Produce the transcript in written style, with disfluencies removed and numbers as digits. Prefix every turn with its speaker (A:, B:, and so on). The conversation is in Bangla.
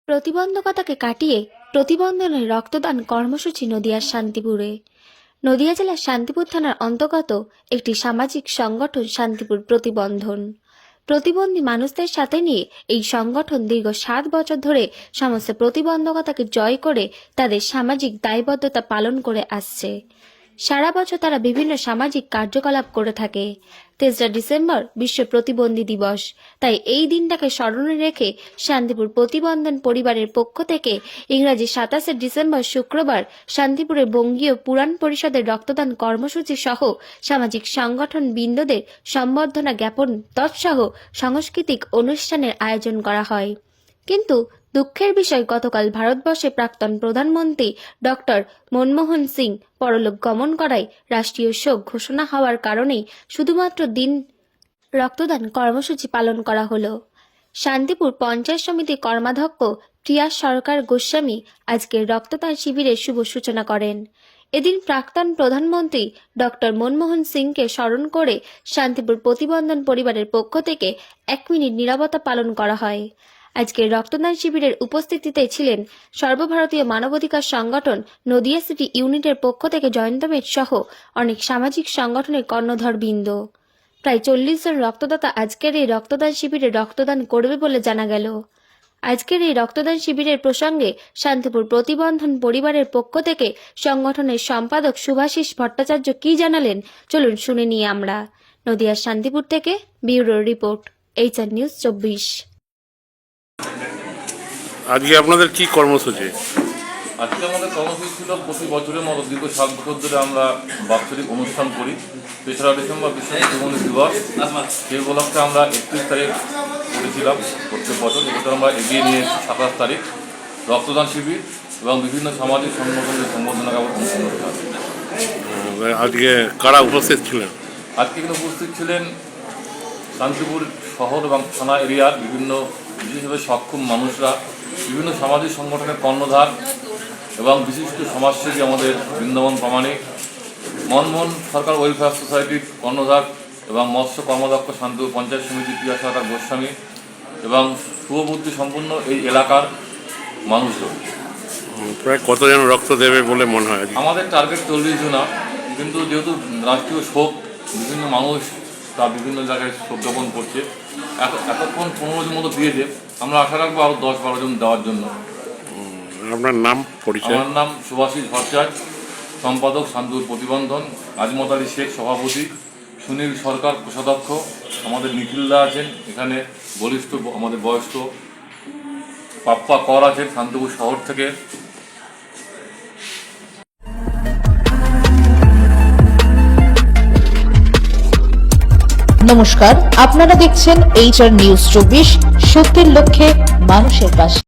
A: প্রতিবন্ধকতাকে কাটিয়ে প্রতিবন্ধনের রক্তদান কর্মসূচি নদিয়ার শান্তিপুরে। নদিয়া জেলার শান্তিপুর থানার অন্তর্গত একটি সামাজিক সংগঠন শান্তিপুর প্রতিবন্ধন। প্রতিবন্ধী মানুষদের সাথে নিয়ে এই সংগঠন দীর্ঘ 7 বছর ধরে সমস্ত প্রতিবন্ধকতাকে জয় করে তাদের সামাজিক দায়বদ্ধতা পালন করে আসছে। সারা বছর তারা বিভিন্ন সামাজিক কার্যকলাপ করে থাকে। 3রা ডিসেম্বর বিশ্ব প্রতিবন্ধী দিবস, তাই এই দিনটাকে স্মরণে রেখে শান্তিপুর প্রতিবন্ধন পরিবারের পক্ষ থেকে ইংরাজি 27শে ডিসেম্বর শুক্রবার শান্তিপুরের বঙ্গীয় পুরাণ পরিষদের রক্তদান কর্মসূচি সহ সামাজিক সংগঠন বৃন্দদের সম্বর্ধনা জ্ঞাপন তৎসহ সাংস্কৃতিক অনুষ্ঠানের আয়োজন করা হয়। কিন্তু দুঃখের বিষয়, গতকাল ভারতবর্ষে প্রাক্তন প্রধানমন্ত্রী ডক্টর মনমোহন সিং পরলোক গমন করায় রাষ্ট্রীয় শোক ঘোষণা হওয়ার কারণেই শুধুমাত্র দিন রক্তদান কর্মসূচি পালন করা হলো। শান্তিপুর পঞ্চায়েত সমিতির কর্মাধ্যক্ষ প্রিয়া সরকার গোস্বামী আজকের রক্তদান শিবিরের শুভ সূচনা করেন। এদিন প্রাক্তন প্রধানমন্ত্রী ডক্টর মনমোহন সিংকে স্মরণ করে শান্তিপুর প্রতিবন্ধন পরিবারের পক্ষ থেকে 1 মিনিট নীরবতা পালন করা হয়। আজকের রক্তদান শিবিরের উপস্থিতিতে ছিলেন সর্বভারতীয় মানবাধিকার সংগঠন নদিয়া সিটি ইউনিটের পক্ষ থেকে জয়ন্ত মেট সহ অনেক সামাজিক সংগঠনের কর্ণধর বৃন্দ। প্রায় 40 জন রক্তদাতা আজকের এই রক্তদান শিবিরে রক্তদান করবে বলে জানা গেল। আজকের এই রক্তদান শিবিরের প্রসঙ্গে শান্তিপুর প্রতিবন্ধন পরিবারের পক্ষ থেকে সংগঠনের সম্পাদক শুভাশিস ভট্টাচার্য কি জানালেন, চলুন শুনে নিই আমরা। নদিয়ার শান্তিপুর থেকে ব্যুরো রিপোর্ট, HR নিউজ 24।
B: আজকে আপনাদের কি কর্মসূচি?
C: আজকে আমাদের কর্মসূচি ছিল প্রতি বছরের মতো দীর্ঘ 7 বছর ধরে আমরা বাৎসরিক অনুষ্ঠান করি। 3রা ডিসেম্বর বিশ্ব প্রতিবন্ধী দিবস, সেই উপলক্ষে আমরা 31 তারিখ করেছিলাম প্রত্যেক বছর। এবছর আমরা এগিয়ে নিয়ে এসেছি 27 তারিখ রক্তদান শিবির এবং বিভিন্ন সামাজিক সংগঠনের সম্বর্ধনা জ্ঞাপন অনুষ্ঠান।
B: আজকে কারা উপস্থিত ছিলেন?
C: আজকে এখানে উপস্থিত ছিলেন শান্তিপুর শহর এবং থানা এরিয়ার বিভিন্ন বিশেষভাবে সক্ষম মানুষরা, বিভিন্ন সামাজিক সংগঠনের কর্ণধার এবং বিশিষ্ট সমাজসেবী আমাদের বৃন্দাবন প্রামাণিক, মনমোহন সরকার ওয়েলফেয়ার সোসাইটির কর্ণধার এবং মৎস্য কর্মদক্ষ শান্তিপুর পঞ্চায়েত সমিতির প্রিয়া সরকার গোস্বামী এবং শুভবুদ্ধি সম্পূর্ণ এই এলাকার মানুষজন।
B: প্রায় কতজন রক্ত দেবে বলে মনে হয়?
C: আমাদের টার্গেট 40 জনা, কিন্তু যেহেতু রাষ্ট্রীয় শোক, বিভিন্ন মানুষ তা বিভিন্ন জায়গায় শোক জ্ঞাপন করছে, এতক্ষণ 15 জন মতো দিয়েছে। আমরা আশা রাখবো আরও 10-12 জন দেওয়ার জন্য।
B: আপনার নাম, পরিচয়?
C: আমার নাম শুভাশিস ভট্টাচার্য, সম্পাদক শান্তিপুর প্রতিবন্ধন, আজমত আলী শেখ সভাপতি, সুনীল সরকার কোষাধ্যক্ষ, আমাদের নিখিলদা আছেন এখানে বলিষ্ঠ, আমাদের বয়স্ক পাপ্পা কর আছেন শান্তিপুর শহর থেকে।
D: নমস্কার, আপনারা দেখছেন HR নিউজ 24, সত্যের লক্ষ্যে মানুষের পাশে।